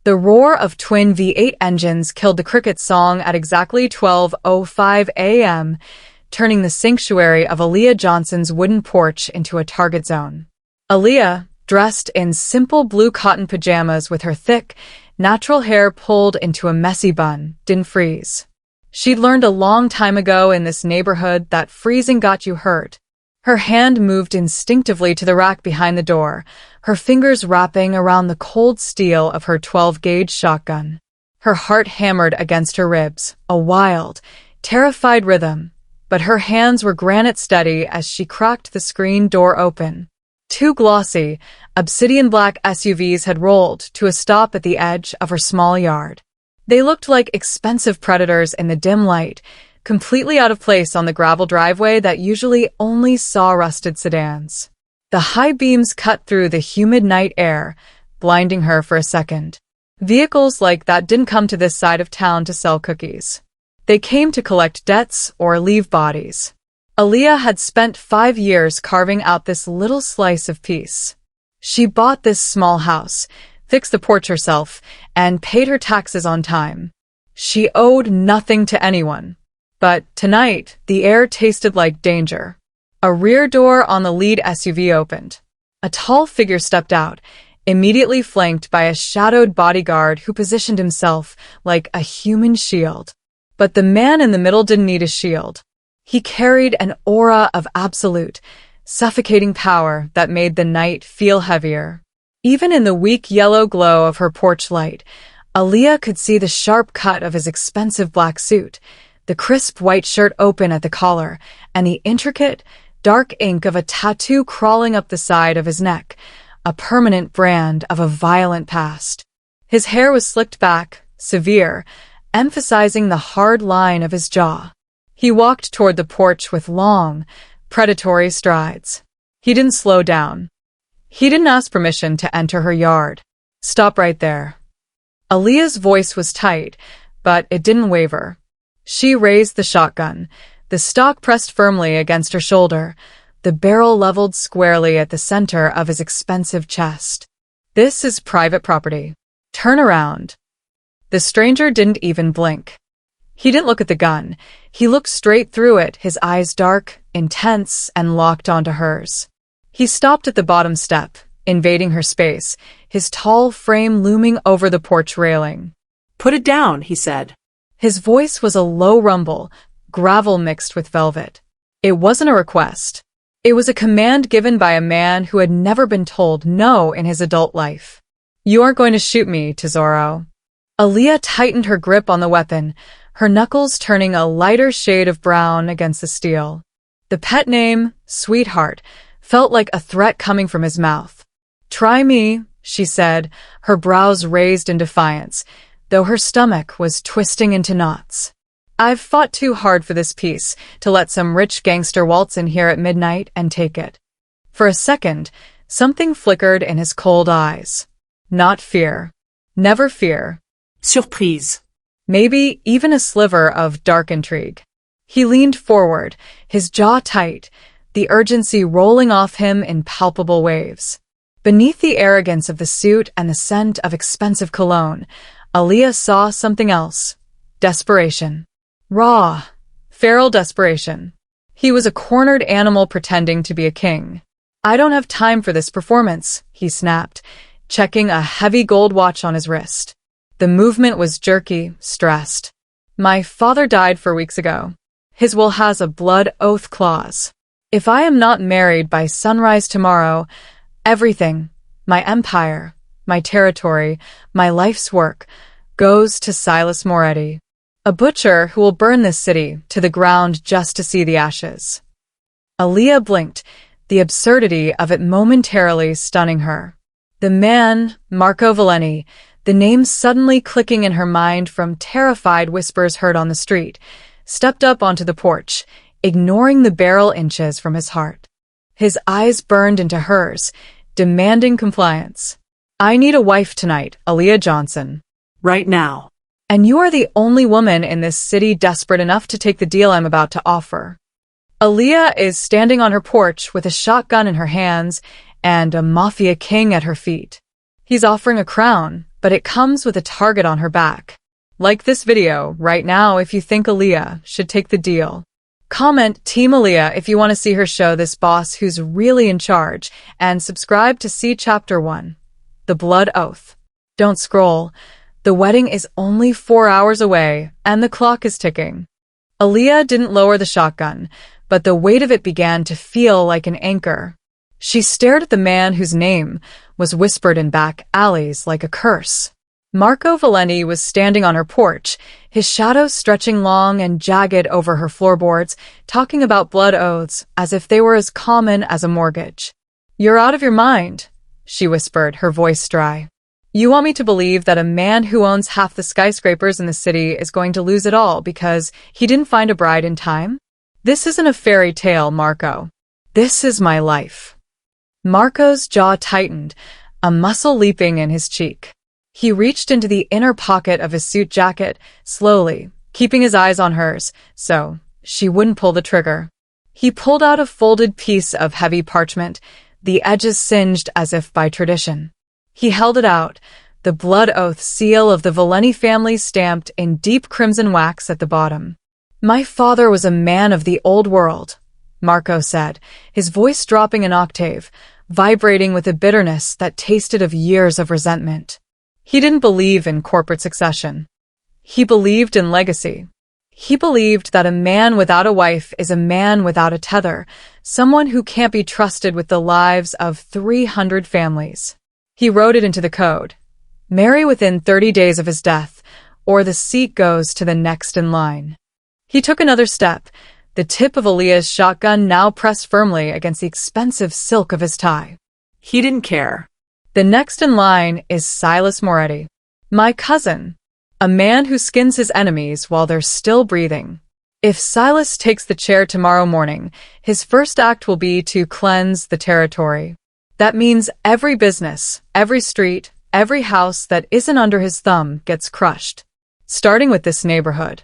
The roar of twin V8 engines killed the cricket song at exactly 12:05 a.m., turning the sanctuary of Aaliyah Johnson's wooden porch into a target zone. Aaliyah, dressed in simple blue cotton pajamas with her thick, natural hair pulled into a messy bun, didn't freeze. She'd learned a long time ago in this neighborhood that freezing got you hurt. Her hand moved instinctively to the rack behind the door, her fingers wrapping around the cold steel of her 12-gauge shotgun. Her heart hammered against her ribs, a wild, terrified rhythm, but her hands were granite steady as she cracked the screen door open. Two glossy, obsidian-black SUVs had rolled to a stop at the edge of her small yard. They looked like expensive predators in the dim light, completely out of place on the gravel driveway that usually only saw rusted sedans. The high beams cut through the humid night air, blinding her for a second. Vehicles like that didn't come to this side of town to sell cookies. They came to collect debts or leave bodies. Aaliyah had spent 5 years carving out this little slice of peace. She bought this small house, fixed the porch herself, and paid her taxes on time. She owed nothing to anyone. But tonight, the air tasted like danger. A rear door on the lead SUV opened. A tall figure stepped out, immediately flanked by a shadowed bodyguard who positioned himself like a human shield. But the man in the middle didn't need a shield. He carried an aura of absolute, suffocating power that made the night feel heavier. Even in the weak yellow glow of her porch light, Aaliyah could see the sharp cut of his expensive black suit, the crisp white shirt open at the collar, and the intricate, dark ink of a tattoo crawling up the side of his neck, a permanent brand of a violent past. His hair was slicked back, severe, emphasizing the hard line of his jaw. He walked toward the porch with long, predatory strides. He didn't slow down. He didn't ask permission to enter her yard. "Stop right there." Aaliyah's voice was tight, but it didn't waver. She raised the shotgun, the stock pressed firmly against her shoulder, the barrel leveled squarely at the center of his expensive chest. "This is private property. Turn around." The stranger didn't even blink. He didn't look at the gun. He looked straight through it, his eyes dark, intense, and locked onto hers. He stopped at the bottom step, invading her space, his tall frame looming over the porch railing. "Put it down," he said. His voice was a low rumble, gravel mixed with velvet. It wasn't a request. It was a command given by a man who had never been told no in his adult life. "You aren't going to shoot me, Tesoro." Aaliyah tightened her grip on the weapon, her knuckles turning a lighter shade of brown against the steel. The pet name, Sweetheart, felt like a threat coming from his mouth. "Try me," she said, her brows raised in defiance, though her stomach was twisting into knots. "I've fought too hard for this peace to let some rich gangster waltz in here at midnight and take it." For a second, something flickered in his cold eyes. Not fear. Never fear. Surprise. Maybe even a sliver of dark intrigue. He leaned forward, his jaw tight, the urgency rolling off him in palpable waves. Beneath the arrogance of the suit and the scent of expensive cologne, Aaliyah saw something else. Desperation. Raw, feral desperation. He was a cornered animal pretending to be a king. "I don't have time for this performance," he snapped, checking a heavy gold watch on his wrist. The movement was jerky, stressed. "My father died 4 weeks ago. His will has a blood oath clause. If I am not married by sunrise tomorrow, everything, my empire, my territory, my life's work, goes to Silas Moretti, a butcher who will burn this city to the ground just to see the ashes." Aaliyah blinked, the absurdity of it momentarily stunning her. The man, Marco Valeni, the name suddenly clicking in her mind from terrified whispers heard on the street, stepped up onto the porch, ignoring the barrel inches from his heart. His eyes burned into hers, demanding compliance. "I need a wife tonight, Aaliyah Johnson. Right now. And you are the only woman in this city desperate enough to take the deal I'm about to offer." Aaliyah is standing on her porch with a shotgun in her hands and a Mafia king at her feet. He's offering a crown, but it comes with a target on her back. Like this video right now if you think Aaliyah should take the deal. Comment Team Aaliyah if you want to see her show this boss who's really in charge, and subscribe to see Chapter 1. The Blood Oath. Don't scroll. The wedding is only 4 hours away, and the clock is ticking. Aaliyah didn't lower the shotgun, but the weight of it began to feel like an anchor. She stared at the man whose name was whispered in back alleys like a curse. Marco Valenti was standing on her porch, his shadow stretching long and jagged over her floorboards, talking about blood oaths as if they were as common as a mortgage. "You're out of your mind," she whispered, her voice dry. "You want me to believe that a man who owns half the skyscrapers in the city is going to lose it all because he didn't find a bride in time? This isn't a fairy tale, Marco. This is my life." Marco's jaw tightened, a muscle leaping in his cheek. He reached into the inner pocket of his suit jacket, slowly, keeping his eyes on hers, so she wouldn't pull the trigger. He pulled out a folded piece of heavy parchment, the edges singed as if by tradition. He held it out, the blood oath seal of the Valenti family stamped in deep crimson wax at the bottom. "My father was a man of the old world," Marco said, his voice dropping an octave, vibrating with a bitterness that tasted of years of resentment. He didn't believe in corporate succession. He believed in legacy. He believed that a man without a wife is a man without a tether, someone who can't be trusted with the lives of 300 families. He wrote it into the code. Marry within 30 days of his death, or the seat goes to the next in line. He took another step, the tip of Aaliyah's shotgun now pressed firmly against the expensive silk of his tie. He didn't care. The next in line is Silas Moretti, my cousin, a man who skins his enemies while they're still breathing. If Silas takes the chair tomorrow morning, his first act will be to cleanse the territory. That means every business, every street, every house that isn't under his thumb gets crushed. Starting with this neighborhood.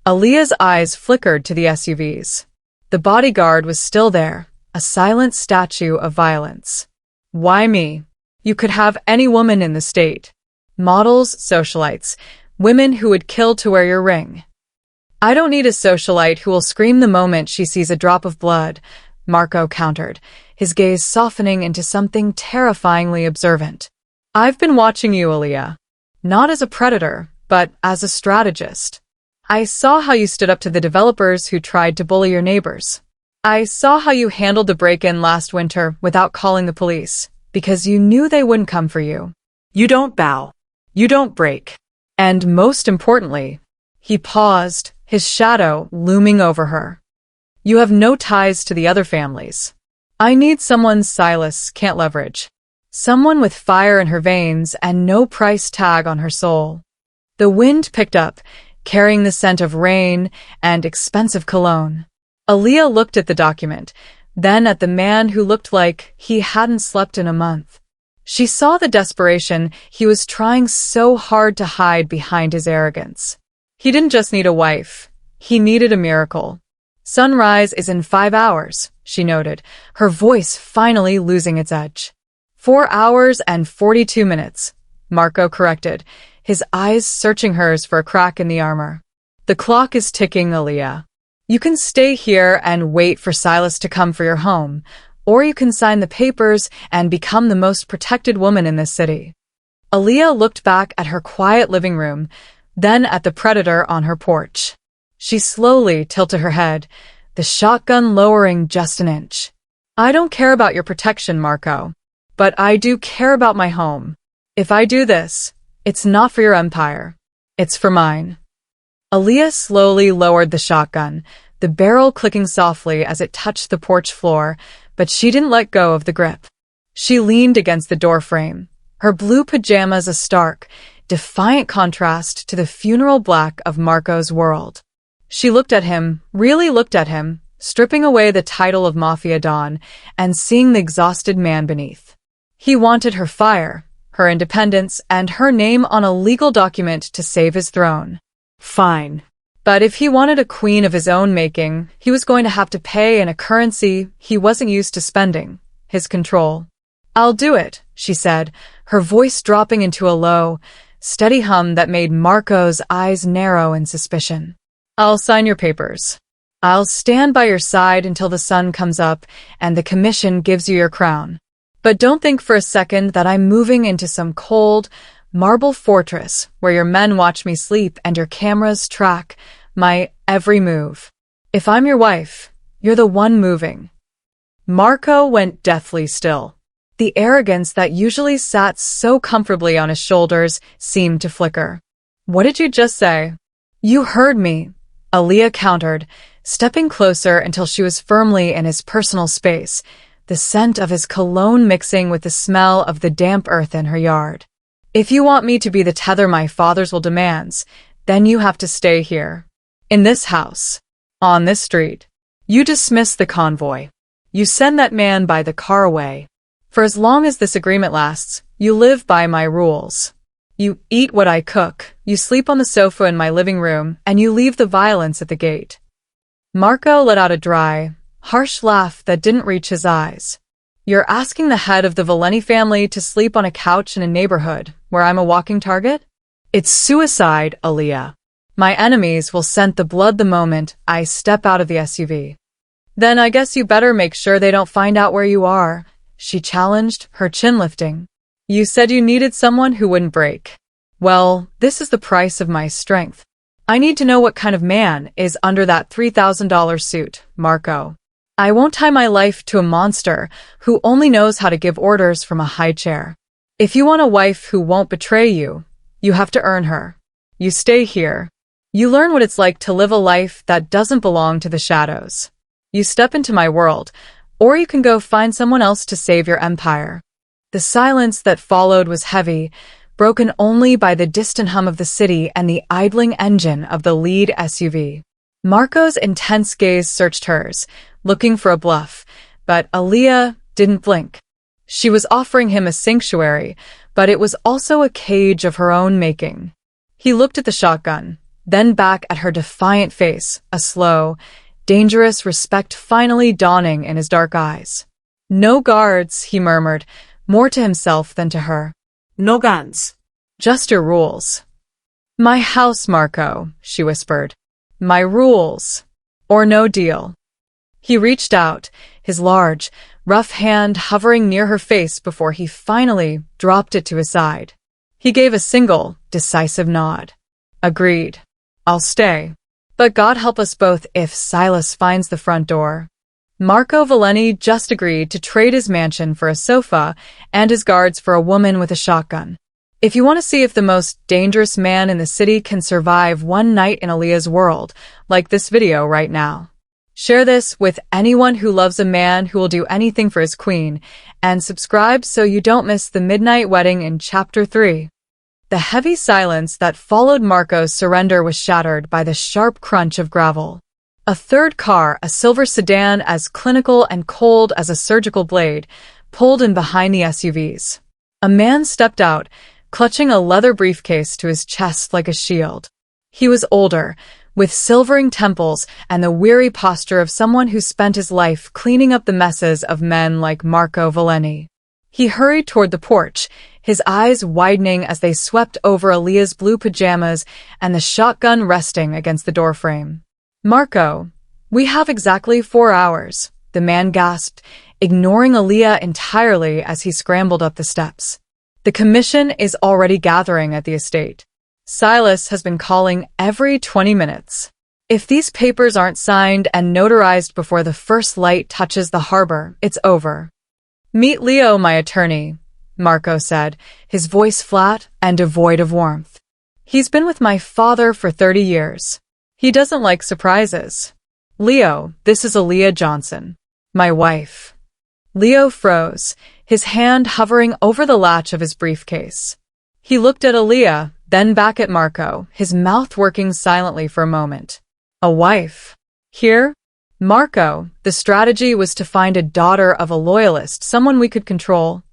Aaliyah's eyes flickered to the SUVs. The bodyguard was still there, a silent statue of violence. Why me? You could have any woman in the state. Models, socialites, women who would kill to wear your ring. I don't need a socialite who will scream the moment she sees a drop of blood, Marco countered, his gaze softening into something terrifyingly observant. I've been watching you, Aaliyah. Not as a predator, but as a strategist. I saw how you stood up to the developers who tried to bully your neighbors. I saw how you handled the break-in last winter without calling the police, because you knew they wouldn't come for you. You don't bow. You don't break. And most importantly, he paused, his shadow looming over her. You have no ties to the other families. I need someone Silas can't leverage. Someone with fire in her veins and no price tag on her soul. The wind picked up, carrying the scent of rain and expensive cologne. Aaliyah looked at the document, then at the man who looked like he hadn't slept in a month. She saw the desperation he was trying so hard to hide behind his arrogance. He didn't just need a wife. He needed a miracle. Sunrise is in 5 hours, she noted, her voice finally losing its edge. 4 hours and 42 minutes, Marco corrected, his eyes searching hers for a crack in the armor. The clock is ticking, Aaliyah. You can stay here and wait for Silas to come for your home, or you can sign the papers and become the most protected woman in this city. Aaliyah looked back at her quiet living room, then at the predator on her porch. She slowly tilted her head, the shotgun lowering just an inch. I don't care about your protection, Marco, but I do care about my home. If I do this, it's not for your empire. It's for mine. Aaliyah slowly lowered the shotgun, the barrel clicking softly as it touched the porch floor, but she didn't let go of the grip. She leaned against the doorframe, her blue pajamas a stark, defiant contrast to the funeral black of Marco's world. She looked at him, really looked at him, stripping away the title of Mafia Don and seeing the exhausted man beneath. He wanted her fire, her independence, and her name on a legal document to save his throne. Fine. But if he wanted a queen of his own making, he was going to have to pay in a currency he wasn't used to spending, his control. I'll do it, she said, her voice dropping into a low, steady hum that made Marco's eyes narrow in suspicion. I'll sign your papers. I'll stand by your side until the sun comes up and the commission gives you your crown. But don't think for a second that I'm moving into some cold, marble fortress where your men watch me sleep and your cameras track my every move. If I'm your wife, you're the one moving. Marco went deathly still. The arrogance that usually sat so comfortably on his shoulders seemed to flicker. What did you just say? You heard me, Aaliyah countered, stepping closer until she was firmly in his personal space, the scent of his cologne mixing with the smell of the damp earth in her yard. If you want me to be the tether my fathers will demand, then you have to stay here. In this house. On this street. You dismiss the convoy. You send that man by the car away. For as long as this agreement lasts, you live by my rules. You eat what I cook, you sleep on the sofa in my living room, and you leave the violence at the gate. Marco let out a dry, harsh laugh that didn't reach his eyes. You're asking the head of the Valeni family to sleep on a couch in a neighborhood where I'm a walking target? It's suicide, Aaliyah. My enemies will scent the blood the moment I step out of the SUV. Then I guess you better make sure they don't find out where you are, she challenged, her chin lifting. You said you needed someone who wouldn't break. Well, this is the price of my strength. I need to know what kind of man is under that $3,000 suit, Marco. I won't tie my life to a monster who only knows how to give orders from a high chair. If you want a wife who won't betray you, you have to earn her. You stay here. You learn what it's like to live a life that doesn't belong to the shadows. You step into my world, or you can go find someone else to save your empire. The silence that followed was heavy, broken only by the distant hum of the city and the idling engine of the lead SUV. Marco's intense gaze searched hers, looking for a bluff, but Aaliyah didn't blink. She was offering him a sanctuary, but it was also a cage of her own making. He looked at the shotgun, then back at her defiant face, a slow, dangerous respect finally dawning in his dark eyes. No guards, he murmured, more to himself than to her. No guns. Just your rules. My house, Marco, she whispered. My rules. Or no deal. He reached out, his large, rough hand hovering near her face before he finally dropped it to his side. He gave a single, decisive nod. Agreed. I'll stay. But God help us both if Silas finds the front door. Marco Valeni just agreed to trade his mansion for a sofa and his guards for a woman with a shotgun. If you want to see if the most dangerous man in the city can survive one night in Aaliyah's world, like this video right now. Share this with anyone who loves a man who will do anything for his queen, and subscribe so you don't miss the midnight wedding in Chapter 3. The heavy silence that followed Marco's surrender was shattered by the sharp crunch of gravel. A third car, a silver sedan as clinical and cold as a surgical blade, pulled in behind the SUVs. A man stepped out, clutching a leather briefcase to his chest like a shield. He was older, with silvering temples and the weary posture of someone who spent his life cleaning up the messes of men like Marco Valeni. He hurried toward the porch, his eyes widening as they swept over Aaliyah's blue pajamas and the shotgun resting against the doorframe. Marco, we have exactly 4 hours, the man gasped, ignoring Aaliyah entirely as he scrambled up the steps. The commission is already gathering at the estate. Silas has been calling every 20 minutes. If these papers aren't signed and notarized before the first light touches the harbor, it's over. Meet Leo, my attorney, Marco said, his voice flat and devoid of warmth. He's been with my father for 30 years. He doesn't like surprises. Leo, this is Aaliyah Johnson, my wife. Leo froze, his hand hovering over the latch of his briefcase. He looked at Aaliyah, then back at Marco, his mouth working silently for a moment. A wife? Here? Marco, the strategy was to find a daughter of a loyalist, someone we could control.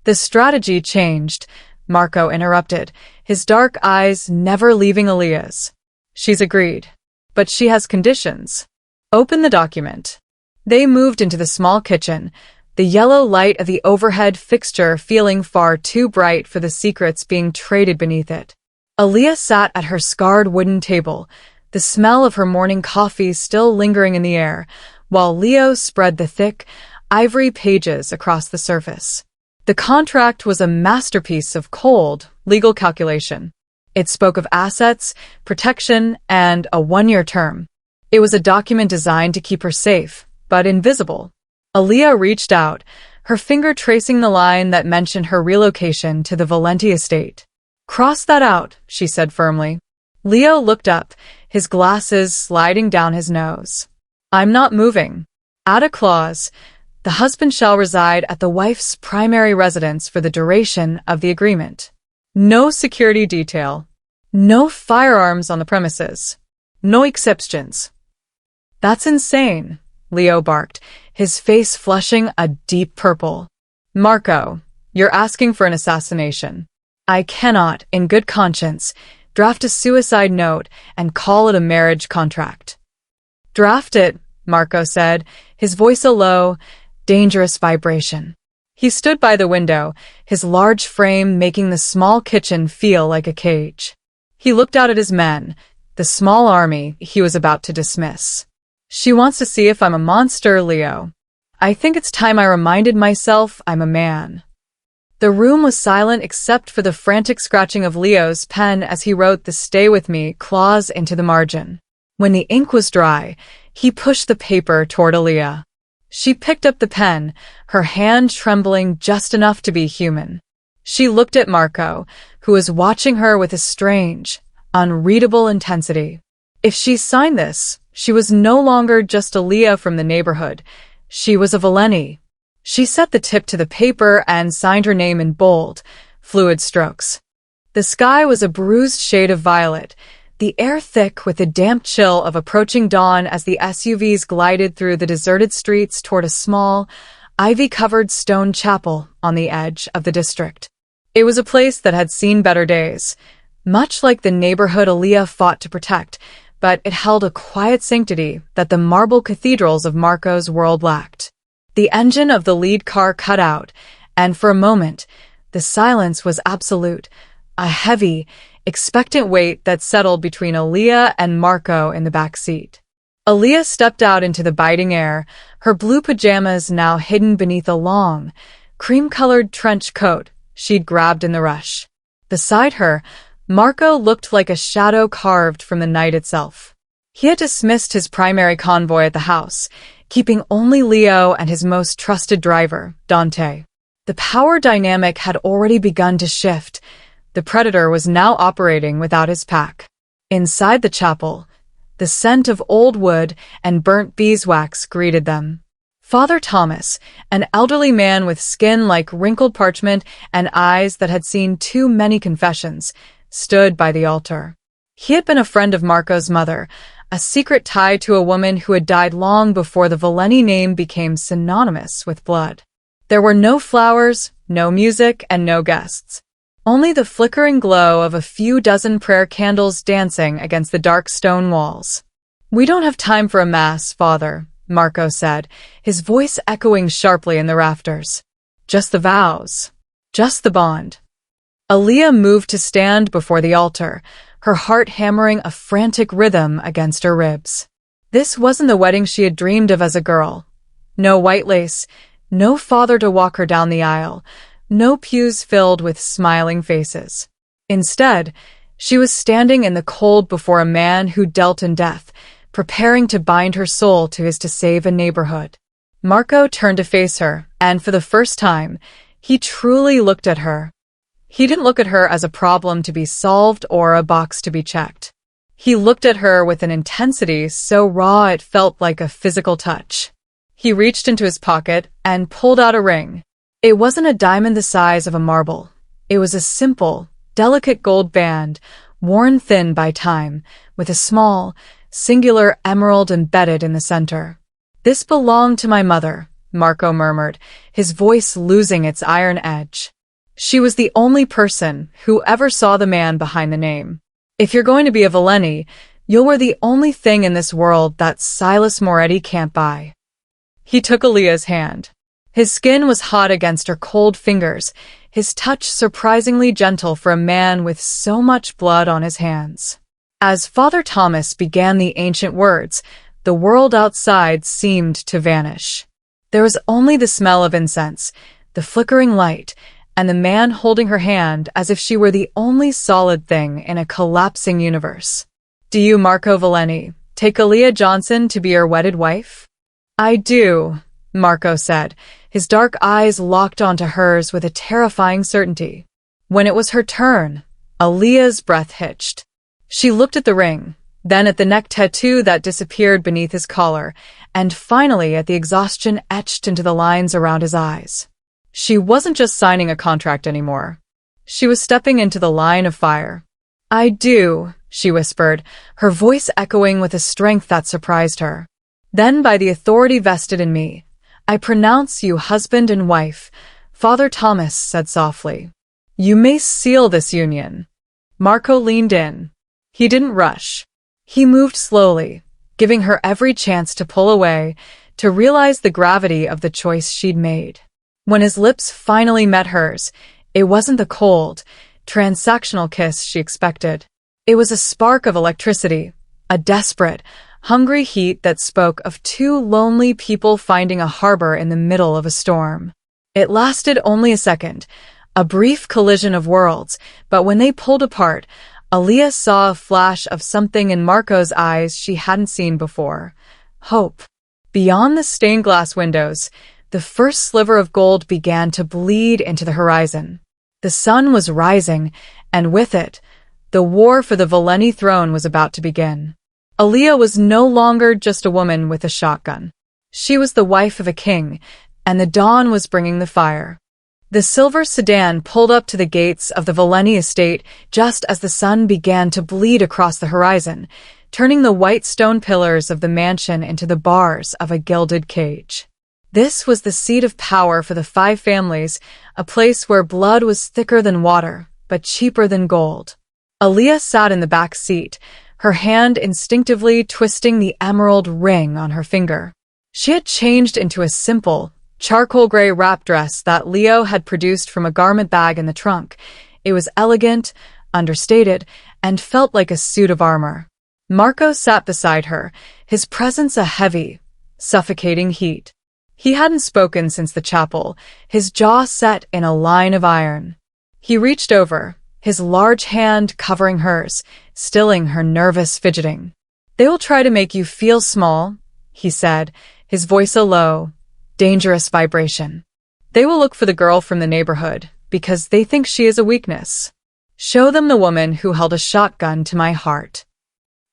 The strategy changed, Marco interrupted, his dark eyes never leaving Aaliyah's. She's agreed. But she has conditions. Open the document. They moved into the small kitchen, the yellow light of the overhead fixture feeling far too bright for the secrets being traded beneath it. Aaliyah sat at her scarred wooden table, the smell of her morning coffee still lingering in the air, while Leo spread the thick, ivory pages across the surface. The contract was a masterpiece of cold, legal calculation. It spoke of assets, protection, and a one-year term. It was a document designed to keep her safe, but invisible. Aaliyah reached out, her finger tracing the line that mentioned her relocation to the Valenti estate. "Cross that out," she said firmly. Leo looked up, his glasses sliding down his nose. "I'm not moving." Add a clause. The husband shall reside at the wife's primary residence for the duration of the agreement. No security detail. No firearms on the premises. No exceptions. "That's insane," Leo barked, his face flushing a deep purple. "Marco, you're asking for an assassination. I cannot, in good conscience, draft a suicide note and call it a marriage contract." "Draft it," Marco said, his voice a low, dangerous vibration. He stood by the window, his large frame making the small kitchen feel like a cage. He looked out at his men, the small army he was about to dismiss. "She wants to see if I'm a monster, Leo. I think it's time I reminded myself I'm a man." The room was silent except for the frantic scratching of Leo's pen as he wrote the "Stay with me" clause into the margin. When the ink was dry, he pushed the paper toward Aaliyah. She picked up the pen, her hand trembling just enough to be human. She looked at Marco, who was watching her with a strange, unreadable intensity. If she signed this, she was no longer just Aaliyah from the neighborhood. She was a Valenti. She set the tip to the paper and signed her name in bold, fluid strokes. The sky was a bruised shade of violet, the air thick with the damp chill of approaching dawn as the SUVs glided through the deserted streets toward a small, ivy-covered stone chapel on the edge of the district. It was a place that had seen better days, much like the neighborhood Aaliyah fought to protect, but it held a quiet sanctity that the marble cathedrals of Marco's world lacked. The engine of the lead car cut out, and for a moment, the silence was absolute, a heavy, expectant weight that settled between Aaliyah and Marco in the back seat. Aaliyah stepped out into the biting air, her blue pajamas now hidden beneath a long, cream-colored trench coat she'd grabbed in the rush. Beside her, Marco looked like a shadow carved from the night itself. He had dismissed his primary convoy at the house, keeping only Leo and his most trusted driver, Dante. The power dynamic had already begun to shift. The predator was now operating without his pack. Inside the chapel, the scent of old wood and burnt beeswax greeted them. Father Thomas, an elderly man with skin like wrinkled parchment and eyes that had seen too many confessions, stood by the altar. He had been a friend of Marco's mother, a secret tie to a woman who had died long before the Valenti name became synonymous with blood. There were no flowers, no music, and no guests. Only the flickering glow of a few dozen prayer candles dancing against the dark stone walls. "We don't have time for a mass, Father," Marco said, his voice echoing sharply in the rafters. "Just the vows. Just the bond." Aaliyah moved to stand before the altar, her heart hammering a frantic rhythm against her ribs. This wasn't the wedding she had dreamed of as a girl. No white lace, no father to walk her down the aisle, no pews filled with smiling faces. Instead, she was standing in the cold before a man who dealt in death, preparing to bind her soul to his to save a neighborhood. Marco turned to face her, and for the first time, he truly looked at her. He didn't look at her as a problem to be solved or a box to be checked. He looked at her with an intensity so raw it felt like a physical touch. He reached into his pocket and pulled out a ring. It wasn't a diamond the size of a marble. It was a simple, delicate gold band, worn thin by time, with a small, singular emerald embedded in the center. "This belonged to my mother," Marco murmured, his voice losing its iron edge. She was the only person who ever saw the man behind the name. "If you're going to be a Valenti, you'll wear the only thing in this world that Silas Moretti can't buy." He took Aaliyah's hand. His skin was hot against her cold fingers, his touch surprisingly gentle for a man with so much blood on his hands. As Father Thomas began the ancient words, the world outside seemed to vanish. There was only the smell of incense, the flickering light, and the man holding her hand as if she were the only solid thing in a collapsing universe. "Do you, Marco Valeni, take Aaliyah Johnson to be your wedded wife?" "I do," Marco said, his dark eyes locked onto hers with a terrifying certainty. When it was her turn, Aaliyah's breath hitched. She looked at the ring, then at the neck tattoo that disappeared beneath his collar, and finally at the exhaustion etched into the lines around his eyes. She wasn't just signing a contract anymore. She was stepping into the line of fire. "I do," she whispered, her voice echoing with a strength that surprised her. "Then, by the authority vested in me, I pronounce you husband and wife," Father Thomas said softly. "You may seal this union." Marco leaned in. He didn't rush. He moved slowly, giving her every chance to pull away, to realize the gravity of the choice she'd made. When his lips finally met hers, it wasn't the cold, transactional kiss she expected. It was a spark of electricity, a desperate, hungry heat that spoke of two lonely people finding a harbor in the middle of a storm. It lasted only a second, a brief collision of worlds, but when they pulled apart, Aaliyah saw a flash of something in Marco's eyes she hadn't seen before. Hope. Beyond the stained glass windows, the first sliver of gold began to bleed into the horizon. The sun was rising, and with it, the war for the Valeni throne was about to begin. Aaliyah was no longer just a woman with a shotgun. She was the wife of a king, and the dawn was bringing the fire. The silver sedan pulled up to the gates of the Valeni estate just as the sun began to bleed across the horizon, turning the white stone pillars of the mansion into the bars of a gilded cage. This was the seat of power for the five families, a place where blood was thicker than water, but cheaper than gold. Aaliyah sat in the back seat, her hand instinctively twisting the emerald ring on her finger. She had changed into a simple, charcoal gray wrap dress that Leo had produced from a garment bag in the trunk. It was elegant, understated, and felt like a suit of armor. Marco sat beside her, his presence a heavy, suffocating heat. He hadn't spoken since the chapel, his jaw set in a line of iron. He reached over, his large hand covering hers, stilling her nervous fidgeting. "They will try to make you feel small," he said, his voice a low, dangerous vibration. "They will look for the girl from the neighborhood, because they think she is a weakness. Show them the woman who held a shotgun to my heart."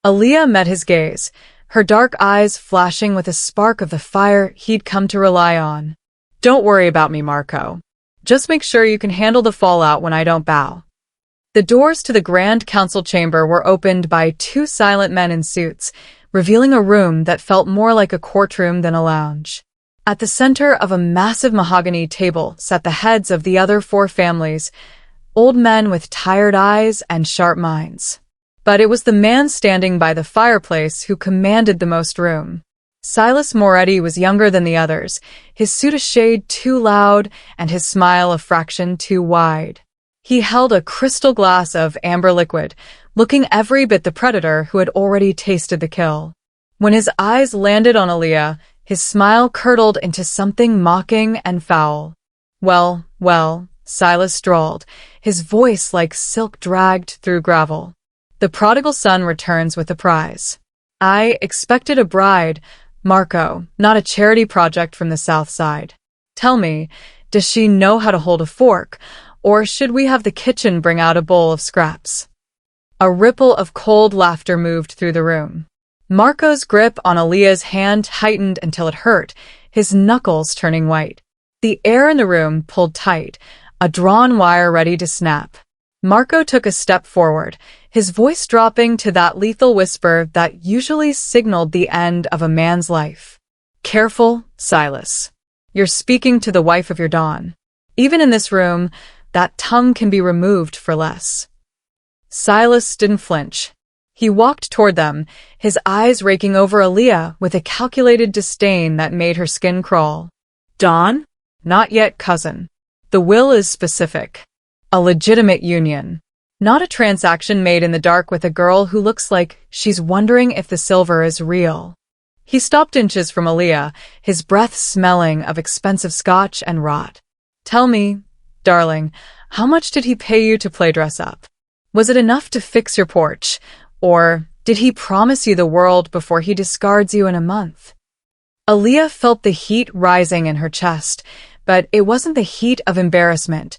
Aaliyah met his gaze, her dark eyes flashing with a spark of the fire he'd come to rely on. "Don't worry about me, Marco. Just make sure you can handle the fallout when I don't bow." The doors to the Grand Council chamber were opened by two silent men in suits, revealing a room that felt more like a courtroom than a lounge. At the center of a massive mahogany table sat the heads of the other four families, old men with tired eyes and sharp minds. But it was the man standing by the fireplace who commanded the most room. Silas Moretti was younger than the others, his suit a shade too loud and his smile a fraction too wide. He held a crystal glass of amber liquid, looking every bit the predator who had already tasted the kill. When his eyes landed on Aaliyah, his smile curdled into something mocking and foul. "Well, well," Silas drawled, his voice like silk dragged through gravel. "The prodigal son returns with a prize. I expected a bride, Marco, not a charity project from the South Side. Tell me, does she know how to hold a fork, or should we have the kitchen bring out a bowl of scraps?" A ripple of cold laughter moved through the room. Marco's grip on Aaliyah's hand tightened until it hurt, his knuckles turning white. The air in the room pulled tight, a drawn wire ready to snap. Marco took a step forward, his voice dropping to that lethal whisper that usually signaled the end of a man's life. "Careful, Silas. You're speaking to the wife of your Don. Even in this room, that tongue can be removed for less." Silas didn't flinch. He walked toward them, his eyes raking over Aaliyah with a calculated disdain that made her skin crawl. "Don?" not yet, cousin. The will is specific. A legitimate union. Not a transaction made in the dark with a girl who looks like she's wondering if the silver is real. He stopped inches from Aaliyah, his breath smelling of expensive scotch and rot. Tell me, darling, how much did he pay you to play dress up? Was it enough to fix your porch? Or did he promise you the world before he discards you in a month? Aaliyah felt the heat rising in her chest, but it wasn't the heat of embarrassment.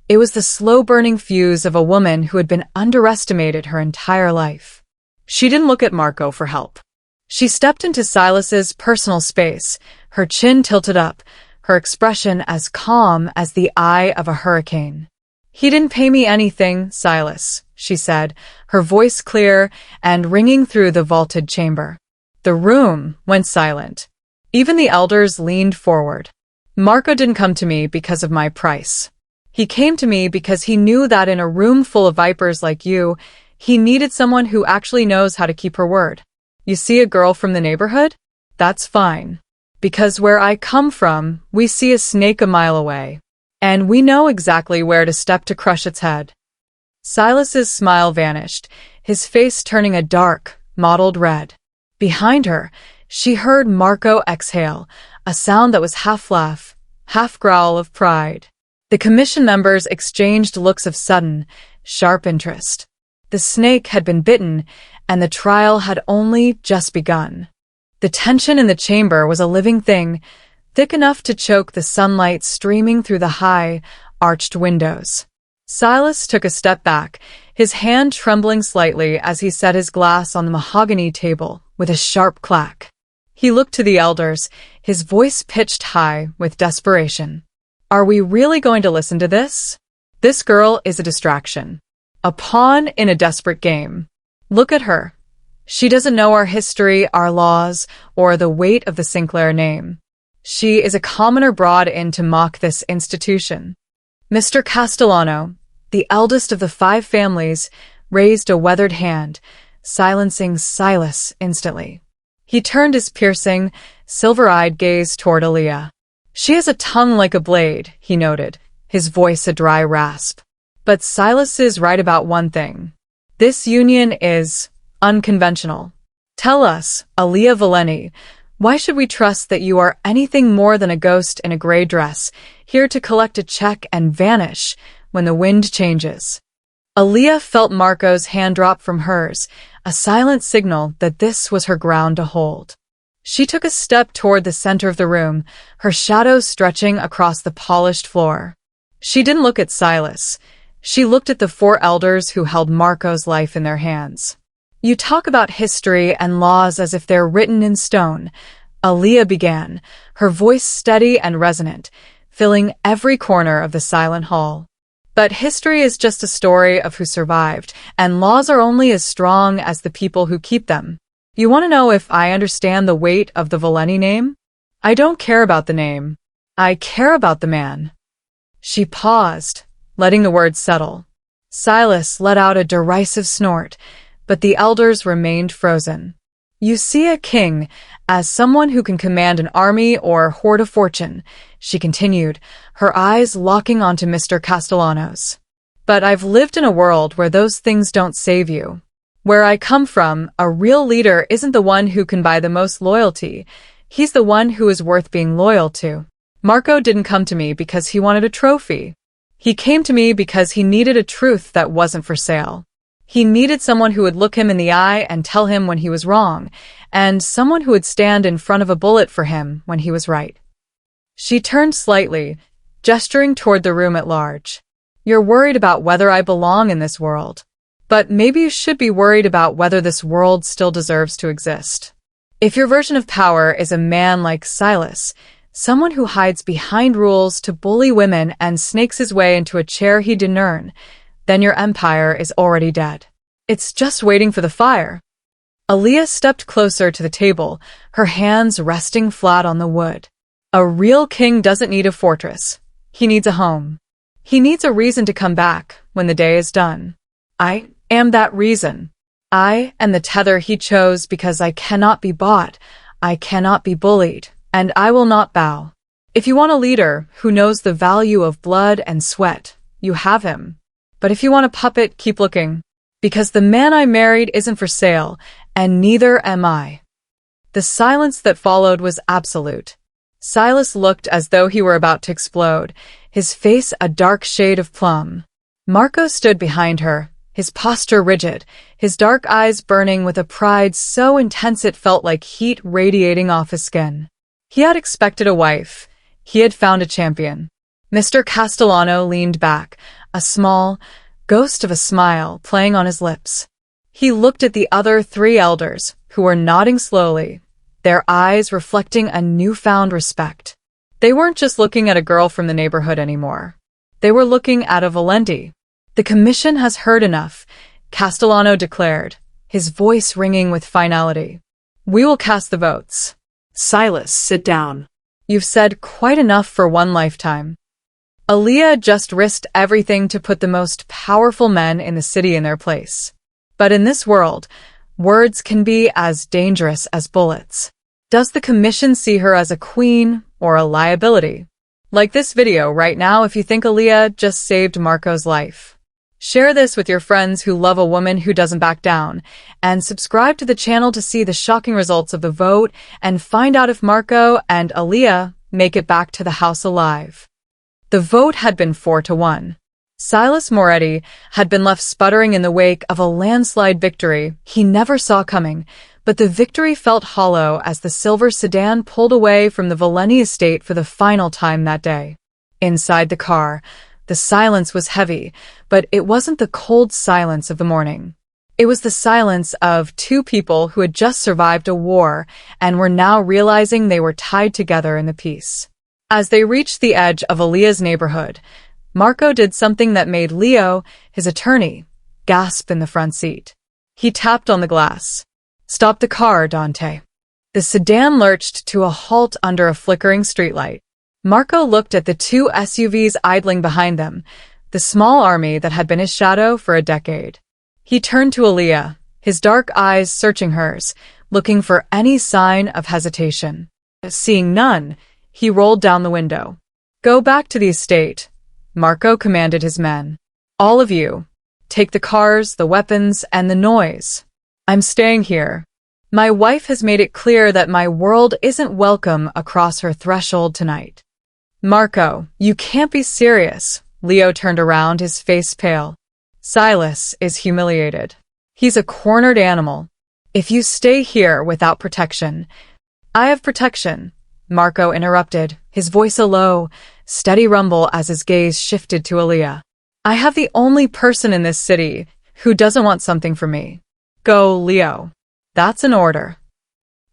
It was the slow-burning fuse of a woman who had been underestimated her entire life. She didn't look at Marco for help. She stepped into Silas's personal space, her chin tilted up, her expression as calm as the eye of a hurricane. He didn't pay me anything, Silas, she said, her voice clear and ringing through the vaulted chamber. The room went silent. Even the elders leaned forward. Marco didn't come to me because of my price. He came to me because he knew that in a room full of vipers like you, he needed someone who actually knows how to keep her word. You see a girl from the neighborhood? That's fine. Because where I come from, we see a snake a mile away. And we know exactly where to step to crush its head. Silas's smile vanished, his face turning a dark, mottled red. Behind her, she heard Marco exhale, a sound that was half laugh, half growl of pride. The commission members exchanged looks of sudden, sharp interest. The snake had been bitten, and the trial had only just begun. The tension in the chamber was a living thing, thick enough to choke the sunlight streaming through the high, arched windows. Silas took a step back, his hand trembling slightly as he set his glass on the mahogany table with a sharp clack. He looked to the elders, his voice pitched high with desperation. Are we really going to listen to this? This girl is a distraction. A pawn in a desperate game. Look at her. She doesn't know our history, our laws, or the weight of the Sinclair name. She is a commoner brought in to mock this institution. Mr. Castellano, the eldest of the 5 families, raised a weathered hand, silencing Silas instantly. He turned his piercing, silver-eyed gaze toward Aaliyah. She has a tongue like a blade, he noted, his voice a dry rasp. But Silas is right about one thing. This union is unconventional. Tell us, Aaliyah Valeni, why should we trust that you are anything more than a ghost in a gray dress, here to collect a check and vanish when the wind changes? Aaliyah felt Marco's hand drop from hers, a silent signal that this was her ground to hold. She took a step toward the center of the room, her shadow stretching across the polished floor. She didn't look at Silas. She looked at the 4 elders who held Marco's life in their hands. You talk about history and laws as if they're written in stone, Aaliyah began, her voice steady and resonant, filling every corner of the silent hall. But history is just a story of who survived, and laws are only as strong as the people who keep them. You want to know if I understand the weight of the Valeni name? I don't care about the name. I care about the man. She paused, letting the words settle. Silas let out a derisive snort, but the elders remained frozen. You see a king as someone who can command an army or hoard a fortune, she continued, her eyes locking onto Mr. Castellanos. But I've lived in a world where those things don't save you. Where I come from, a real leader isn't the one who can buy the most loyalty. He's the one who is worth being loyal to. Marco didn't come to me because he wanted a trophy. He came to me because he needed a truth that wasn't for sale. He needed someone who would look him in the eye and tell him when he was wrong, and someone who would stand in front of a bullet for him when he was right. She turned slightly, gesturing toward the room at large. You're worried about whether I belong in this world. But maybe you should be worried about whether this world still deserves to exist. If your version of power is a man like Silas, someone who hides behind rules to bully women and snakes his way into a chair he didn't earn, then your empire is already dead. It's just waiting for the fire. Aaliyah stepped closer to the table, her hands resting flat on the wood. A real king doesn't need a fortress. He needs a home. He needs a reason to come back when the day is done. I am that reason. I am the tether he chose because I cannot be bought, I cannot be bullied, and I will not bow. If you want a leader who knows the value of blood and sweat, you have him. But if you want a puppet, keep looking. Because the man I married isn't for sale, and neither am I. The silence that followed was absolute. Silas looked as though he were about to explode, his face a dark shade of plum. Marco stood behind her, his posture rigid, his dark eyes burning with a pride so intense it felt like heat radiating off his skin. He had expected a wife. He had found a champion. Mr. Castellano leaned back, a small ghost of a smile playing on his lips. He looked at the other three elders, who were nodding slowly, their eyes reflecting a newfound respect. They weren't just looking at a girl from the neighborhood anymore. They were looking at a Valenti. The commission has heard enough, Castellano declared, his voice ringing with finality. We will cast the votes. Silas, sit down. You've said quite enough for one lifetime. Aaliyah just risked everything to put the most powerful men in the city in their place. But in this world, words can be as dangerous as bullets. Does the commission see her as a queen or a liability? Like this video right now if you think Aaliyah just saved Marco's life. Share this with your friends who love a woman who doesn't back down, and subscribe to the channel to see the shocking results of the vote and find out if Marco and Aaliyah make it back to the house alive. The vote had been 4-1. Silas Moretti had been left sputtering in the wake of a landslide victory he never saw coming, but the victory felt hollow as the silver sedan pulled away from the Valenti estate for the final time that day. Inside the car, the silence was heavy, but it wasn't the cold silence of the morning. It was the silence of two people who had just survived a war and were now realizing they were tied together in the peace. As they reached the edge of Aaliyah's neighborhood, Marco did something that made Leo, his attorney, gasp in the front seat. He tapped on the glass. Stop the car, Dante. The sedan lurched to a halt under a flickering streetlight. Marco looked at the two SUVs idling behind them, the small army that had been his shadow for a decade. He turned to Aaliyah, his dark eyes searching hers, looking for any sign of hesitation. Seeing none, he rolled down the window. Go back to the estate, Marco commanded his men. All of you, take the cars, the weapons, and the noise. I'm staying here. My wife has made it clear that my world isn't welcome across her threshold tonight. Marco, you can't be serious. Leo turned around, his face pale. Silas is humiliated. He's a cornered animal. If you stay here without protection... I have protection, Marco interrupted, his voice a low, steady rumble as his gaze shifted to Aaliyah. I have the only person in this city who doesn't want something from me. Go, Leo. That's an order.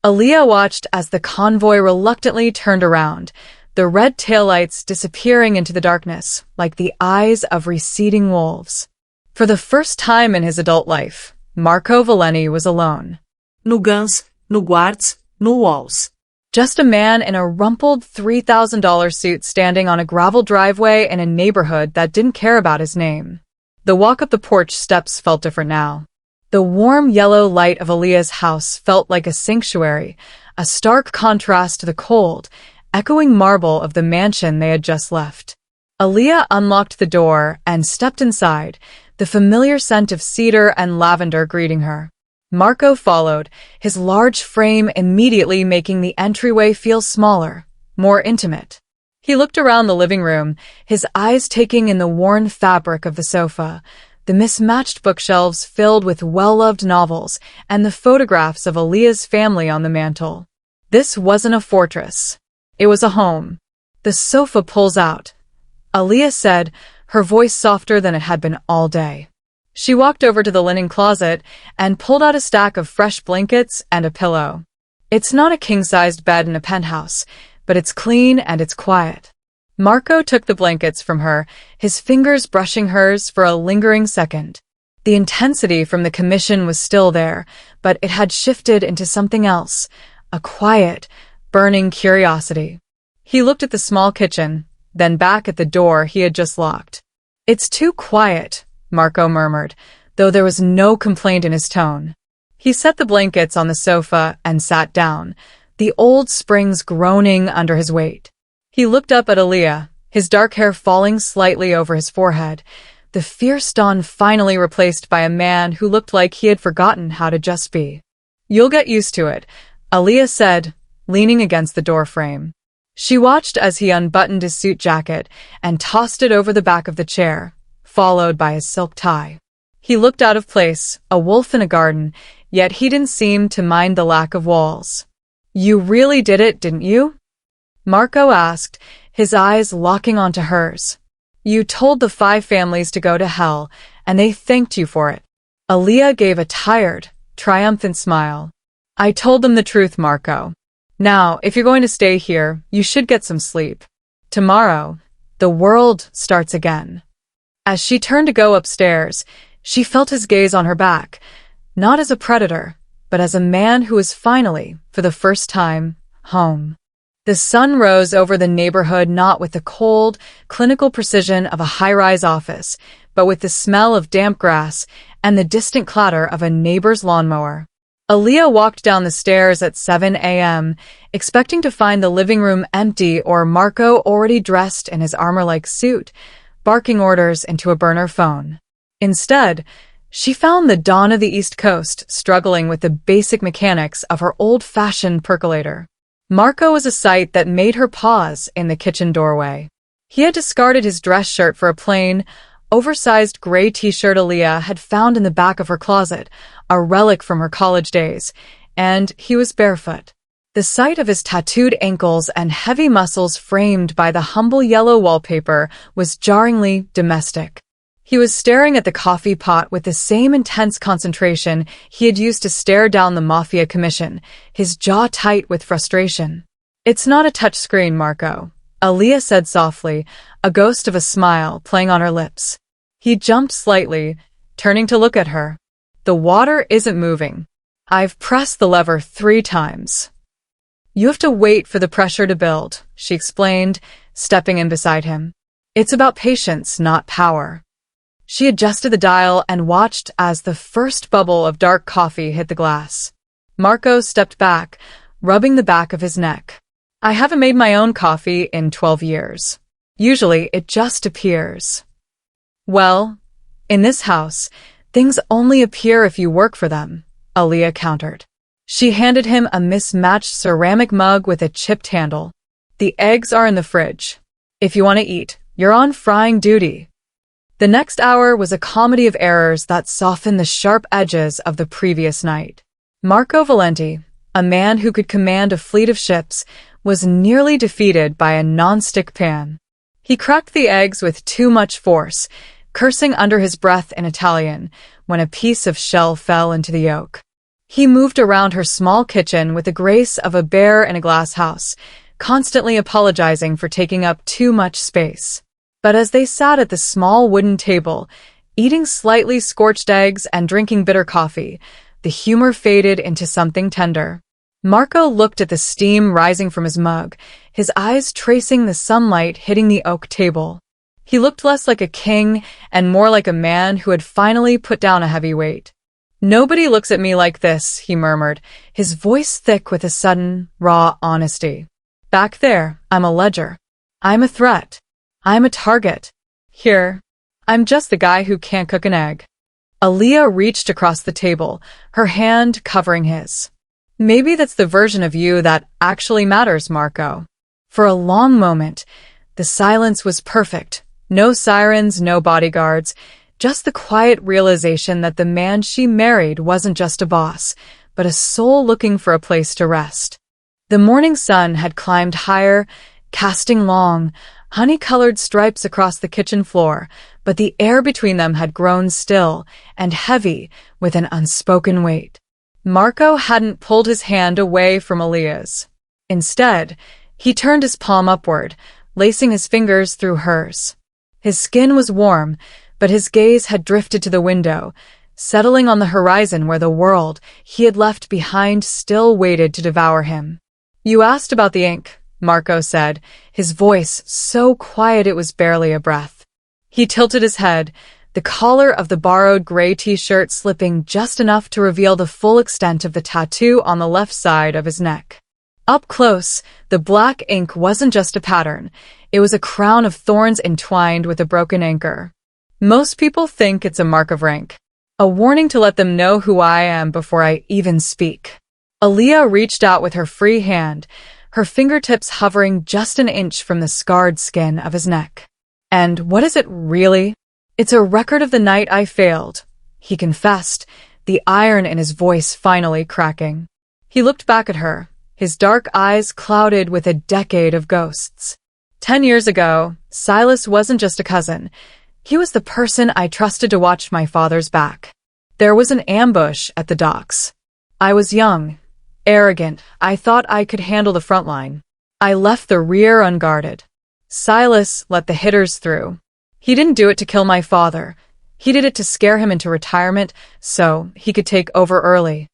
Aaliyah watched as the convoy reluctantly turned around, the red taillights disappearing into the darkness like the eyes of receding wolves. For the first time in his adult life, Marco Valenti was alone. No guns, no guards, no walls. Just a man in a rumpled $3,000 suit standing on a gravel driveway in a neighborhood that didn't care about his name. The walk up the porch steps felt different now. The warm yellow light of Aaliyah's house felt like a sanctuary, a stark contrast to the cold, echoing marble of the mansion they had just left. Aaliyah unlocked the door and stepped inside, the familiar scent of cedar and lavender greeting her. Marco followed, his large frame immediately making the entryway feel smaller, more intimate. He looked around the living room, his eyes taking in the worn fabric of the sofa, the mismatched bookshelves filled with well-loved novels, and the photographs of Aaliyah's family on the mantel. This wasn't a fortress. It was a home. The sofa pulls out, Aaliyah said, her voice softer than it had been all day. She walked over to the linen closet and pulled out a stack of fresh blankets and a pillow. It's not a king-sized bed in a penthouse, but it's clean and it's quiet. Marco took the blankets from her, his fingers brushing hers for a lingering second. The intensity from the commission was still there, but it had shifted into something else, a quiet, burning curiosity. He looked at the small kitchen, then back at the door he had just locked. It's too quiet, Marco murmured, though there was no complaint in his tone. He set the blankets on the sofa and sat down, the old springs groaning under his weight. He looked up at Aaliyah, his dark hair falling slightly over his forehead, the fierce dawn finally replaced by a man who looked like he had forgotten how to just be. "You'll get used to it," Aaliyah said, leaning against the doorframe. She watched as he unbuttoned his suit jacket and tossed it over the back of the chair, followed by his silk tie. He looked out of place, a wolf in a garden, yet he didn't seem to mind the lack of walls. "You really did it, didn't you?" Marco asked, his eyes locking onto hers. "You told the 5 families to go to hell, and they thanked you for it." Aaliyah gave a tired, triumphant smile. "I told them the truth, Marco. Now, if you're going to stay here, you should get some sleep. Tomorrow, the world starts again." As she turned to go upstairs, she felt his gaze on her back, not as a predator, but as a man who was finally, for the first time, home. The sun rose over the neighborhood not with the cold, clinical precision of a high-rise office, but with the smell of damp grass and the distant clatter of a neighbor's lawnmower. Aaliyah walked down the stairs at 7 a.m., expecting to find the living room empty or Marco already dressed in his armor-like suit, barking orders into a burner phone. Instead, she found the Dawn of the East Coast struggling with the basic mechanics of her old-fashioned percolator. Marco was a sight that made her pause in the kitchen doorway. He had discarded his dress shirt for a plain, oversized gray t-shirt Aaliyah had found in the back of her closet, a relic from her college days, and he was barefoot. The sight of his tattooed ankles and heavy muscles framed by the humble yellow wallpaper was jarringly domestic. He was staring at the coffee pot with the same intense concentration he had used to stare down the Mafia commission, his jaw tight with frustration. "It's not a touchscreen, Marco," Aaliyah said softly, a ghost of a smile playing on her lips. He jumped slightly, turning to look at her. "The water isn't moving. I've pressed the lever 3 times. "You have to wait for the pressure to build," she explained, stepping in beside him. "It's about patience, not power." She adjusted the dial and watched as the first bubble of dark coffee hit the glass. Marco stepped back, rubbing the back of his neck. "I haven't made my own coffee in 12 years. Usually it just appears." "Well, in this house, things only appear if you work for them," Aaliyah countered. She handed him a mismatched ceramic mug with a chipped handle. "The eggs are in the fridge. If you want to eat, you're on frying duty." The next hour was a comedy of errors that softened the sharp edges of the previous night. Marco Valenti, a man who could command a fleet of ships, was nearly defeated by a non-stick pan. He cracked the eggs with too much force, cursing under his breath in Italian when a piece of shell fell into the yolk. He moved around her small kitchen with the grace of a bear in a glass house, constantly apologizing for taking up too much space. But as they sat at the small wooden table, eating slightly scorched eggs and drinking bitter coffee, the humor faded into something tender. Marco looked at the steam rising from his mug, his eyes tracing the sunlight hitting the oak table. He looked less like a king and more like a man who had finally put down a heavy weight. "Nobody looks at me like this," he murmured, his voice thick with a sudden, raw honesty. "Back there, I'm a ledger. I'm a threat. I'm a target. Here, I'm just the guy who can't cook an egg." Aaliyah reached across the table, her hand covering his. "Maybe that's the version of you that actually matters, Marco." For a long moment, the silence was perfect. No sirens, no bodyguards, just the quiet realization that the man she married wasn't just a boss, but a soul looking for a place to rest. The morning sun had climbed higher, casting long, honey-colored stripes across the kitchen floor, but the air between them had grown still and heavy with an unspoken weight. Marco hadn't pulled his hand away from Aaliyah's. Instead, he turned his palm upward, lacing his fingers through hers. His skin was warm, but his gaze had drifted to the window, settling on the horizon where the world he had left behind still waited to devour him. "You asked about the ink," Marco said, his voice so quiet it was barely a breath. He tilted his head, the collar of the borrowed gray t-shirt slipping just enough to reveal the full extent of the tattoo on the left side of his neck. Up close, the black ink wasn't just a pattern. It was a crown of thorns entwined with a broken anchor. Most people think it's a mark of rank, a warning to let them know who I am before I even speak. Aaliyah reached out with her free hand, her fingertips hovering just an inch from the scarred skin of his neck. And what is it really? It's a record of the night I failed, he confessed, the iron in his voice finally cracking. He looked back at her, his dark eyes clouded with a decade of ghosts. 10 years ago, Silas wasn't just a cousin. He was the person I trusted to watch my father's back. There was an ambush at the docks. I was young, arrogant. I thought I could handle the front line. I left the rear unguarded. Silas let the hitters through. He didn't do it to kill my father. He did it to scare him into retirement so he could take over early.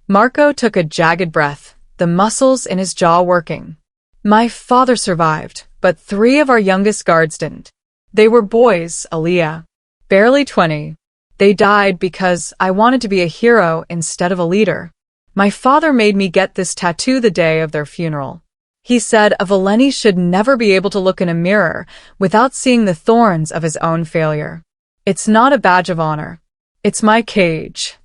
Marco took a jagged breath, the muscles in his jaw working. My father survived, but 3 of our youngest guards didn't. They were boys, Aaliyah, barely 20. They died because I wanted to be a hero instead of a leader. My father made me get this tattoo the day of their funeral. He said a Valeni should never be able to look in a mirror without seeing the thorns of his own failure. It's not a badge of honor. It's my cage.